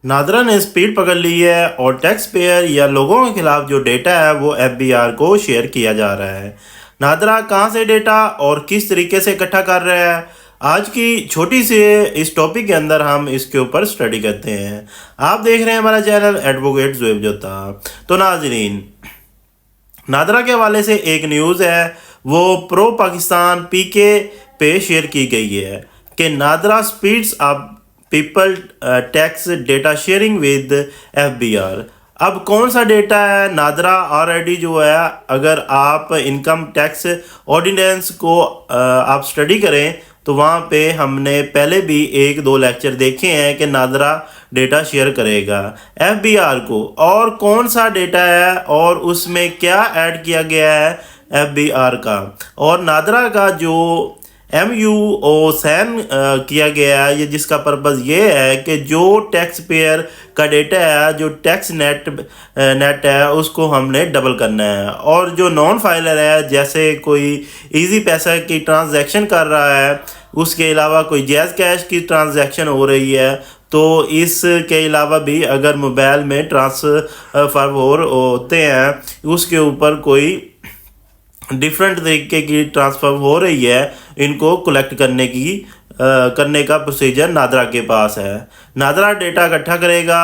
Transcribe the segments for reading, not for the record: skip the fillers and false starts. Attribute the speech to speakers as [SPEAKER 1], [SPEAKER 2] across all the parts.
[SPEAKER 1] नादरा ने स्पीड पकड़ ली है और टैक्स पेयर या लोगों के खिलाफ जो डेटा है वो एफबीआर को शेयर किया जा रहा है। नादरा कहाँ से डेटा और किस तरीके से इकट्ठा कर रहा है, आज की छोटी सी इस टॉपिक के अंदर हम इसके ऊपर स्टडी करते हैं। आप देख रहे हैं हमारा चैनल एडवोकेट ज़ुएब जोता। तो नाजरीन, नादरा के हवाले से एक न्यूज़ है, वो प्रो पाकिस्तान पीके पे शेयर की गई है कि NADRA speeds up people tax data sharing with FBR. अब कौन सा डेटा है? नादरा ऑलरेडी जो है, अगर आप इनकम टैक्स ऑर्डिनेंस को आप स्टडी करें तो वहाँ पे हमने पहले भी एक दो लेक्चर देखे हैं कि नादरा डेटा शेयर करेगा एफबीआर को। और कौन सा डेटा है और उसमें क्या ऐड किया गया है एफबीआर का, और नादरा का जो MUO साइन किया गया है, ये जिसका पर्पज़ ये है कि जो टैक्स पेयर का डेटा है, जो टैक्स नेट है, उसको हमने डबल करना है। और जो नॉन फाइलर है, जैसे कोई इजी पैसा की ट्रांजैक्शन कर रहा है, उसके अलावा कोई जैज़ कैश की ट्रांजैक्शन हो रही है, तो इसके अलावा भी अगर मोबाइल में ट्रांसफर होते हैं, उसके ऊपर कोई डिफरेंट तरीके की ट्रांसफ़र हो रही है, इनको कलेक्ट करने का प्रोसीजर नादरा के पास है। नादरा डेटा इकट्ठा करेगा,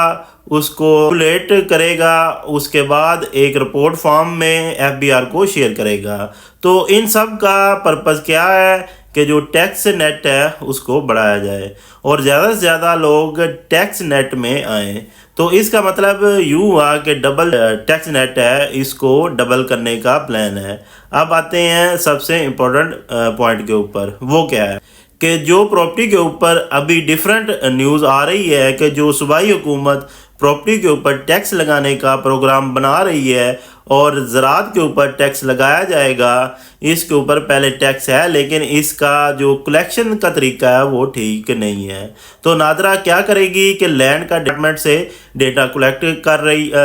[SPEAKER 1] उसको कैलकुलेट करेगा, उसके बाद एक रिपोर्ट फॉर्म में एफबीआर को शेयर करेगा। तो इन सब का पर्पज़ क्या है कि जो टैक्स नेट है उसको बढ़ाया जाए और ज़्यादा से ज़्यादा लोग टैक्स नेट में आएँ। तो इसका मतलब यूँ हुआ कि डबल टैक्स नेट है, इसको डबल करने का प्लान है। अब आते हैं सबसे इम्पोर्टेंट पॉइंट के ऊपर। वो क्या है कि जो प्रॉपर्टी के ऊपर अभी डिफरेंट न्यूज़ आ रही है कि जो सूबाई हुकूमत प्रॉपर्टी के ऊपर टैक्स लगाने का प्रोग्राम बना रही है और ज़राअत के ऊपर टैक्स लगाया जाएगा। इसके ऊपर पहले टैक्स है, लेकिन इसका जो कलेक्शन का तरीका है वो ठीक नहीं है। तो नादरा क्या करेगी कि लैंड का डिपार्टमेंट से डेटा कलेक्ट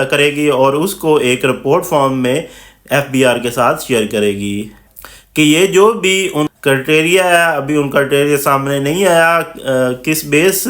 [SPEAKER 1] करेगी और उसको एक रिपोर्ट फॉर्म में एफबीआर के साथ शेयर करेगी कि ये जो भी उन क्राइटेरिया है, अभी उन क्राइटेरिया सामने नहीं आया किस बेस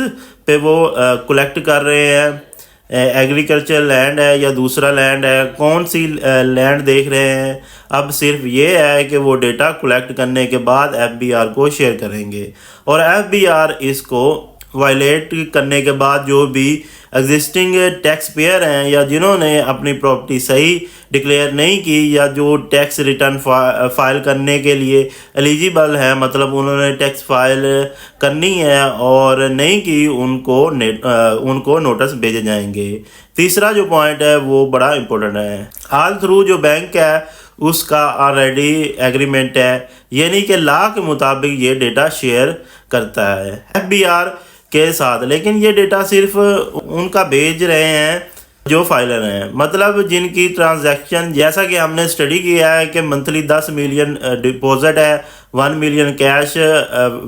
[SPEAKER 1] पे वो कलेक्ट कर रहे हैं, एग्रीकल्चर लैंड है या दूसरा लैंड है, कौन सी लैंड देख रहे हैं। अब सिर्फ ये है कि वो डेटा कलेक्ट करने के बाद एफबीआर को शेयर करेंगे और एफबीआर इसको वायलेट करने के बाद जो भी एग्जिस्टिंग टैक्स पेयर हैं या जिन्होंने अपनी प्रॉपर्टी सही डिक्लेयर नहीं की या जो टैक्स रिटर्न फाइल करने के लिए एलिजिबल है, मतलब उन्होंने टैक्स फाइल करनी है और नहीं की, उनको नोटिस भेजे जाएंगे। तीसरा जो पॉइंट है वो बड़ा इम्पोर्टेंट है। ऑल थ्रू जो बैंक है उसका ऑलरेडी एग्रीमेंट है, यानी कि लॉ के मुताबिक ये डेटा शेयर करता है एफबीआर के साथ। लेकिन ये डेटा सिर्फ उनका भेज रहे हैं जो फाइलर हैं, मतलब जिनकी ट्रांजैक्शन, जैसा कि हमने स्टडी किया है कि मंथली 10 मिलियन डिपॉजिट है, 1 मिलियन कैश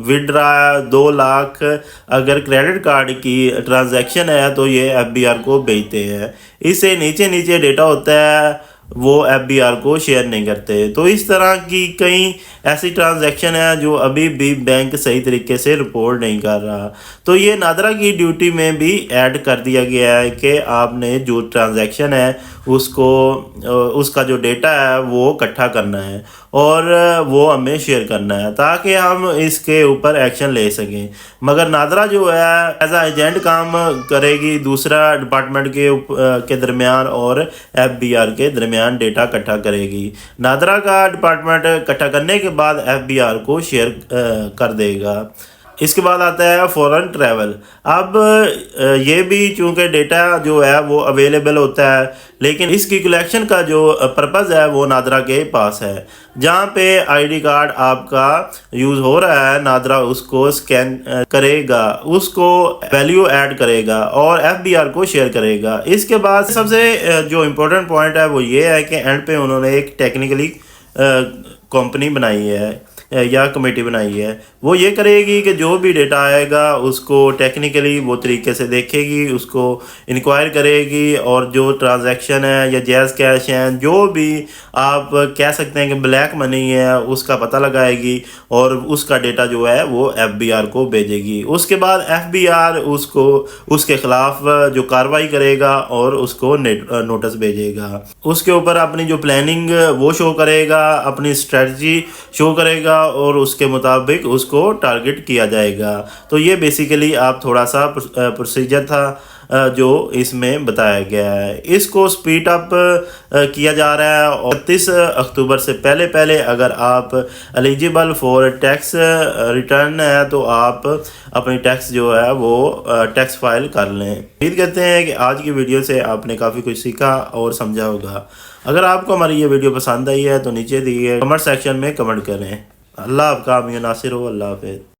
[SPEAKER 1] विड्रा, 2 लाख अगर क्रेडिट कार्ड की ट्रांजैक्शन है तो ये एफबीआर को भेजते हैं। इससे नीचे डेटा होता है वो एफबीआर को शेयर नहीं करते। तो इस तरह की कई ऐसी ट्रांजैक्शन है जो अभी भी बैंक सही तरीके से रिपोर्ट नहीं कर रहा। तो ये नादरा की ड्यूटी में भी ऐड कर दिया गया है कि आपने जो ट्रांजैक्शन है उसको उसका जो डेटा है वो इकट्ठा करना है और वो हमें शेयर करना है ताकि हम इसके ऊपर एक्शन ले सकें। मगर नादरा जो है एज आ एजेंट काम करेगी दूसरा डिपार्टमेंट के दरमियान और एफबीआर के दरमियान डेटा इकट्ठा करेगी। नादरा का डिपार्टमेंट इकट्ठा करने के बाद एफबीआर को शेयर कर देगा। इसके बाद आता है फॉरेन ट्रैवल। अब ये भी चूँकि डेटा जो है वो अवेलेबल होता है, लेकिन इसकी कलेक्शन का जो पर्पज़ है वो नादरा के पास है। जहाँ पे आईडी कार्ड आपका यूज़ हो रहा है, नादरा उसको स्कैन करेगा, उसको वैल्यू ऐड करेगा और एफबीआर को शेयर करेगा। इसके बाद सबसे जो इम्पोर्टेंट पॉइंट है वो ये है कि एंड पे उन्होंने एक टेक्निकली कंपनी बनाई है یا کمیٹی بنائی ہے، وہ یہ کرے گی کہ جو بھی ڈیٹا آئے گا اس کو ٹیکنیکلی وہ طریقے سے دیکھے گی، اس کو انکوائر کرے گی، اور جو ٹرانزیکشن ہے یا جائز کیش ہیں، جو بھی آپ کہہ سکتے ہیں کہ بلیک منی ہے، اس کا پتہ لگائے گی اور اس کا ڈیٹا جو ہے وہ FBI کو بھیجے گی۔ اس کے بعد FBI اس کے خلاف جو کارروائی کرے گا اور اس کو نوٹس بھیجے گا، اس کے اوپر اپنی جو پلاننگ وہ شو کرے گا، اپنی اسٹریٹجی شو کرے گا، اور اس کے مطابق اس کو ٹارگٹ کیا جائے گا۔ تو یہ بیسیکلی آپ تھوڑا سا پروسیجر تھا جو اس میں بتایا گیا ہے۔ اس کو سپیڈ اپ کیا جا رہا ہے، اور 31 اکتوبر سے پہلے اگر آپ ایلیجیبل فور ٹیکس ریٹرن ہے تو آپ اپنی ٹیکس جو ہے وہ ٹیکس فائل کر لیں۔ امید کرتے ہیں کہ آج کی ویڈیو سے آپ نے کافی کچھ سیکھا اور سمجھا ہوگا۔ اگر آپ کو ہماری یہ ویڈیو پسند آئی ہے تو نیچے دیے کمنٹ سیکشن میں کمنٹ کریں۔ اللہ آپ کا حامی و ناصر ہو۔ اللہ حافظ۔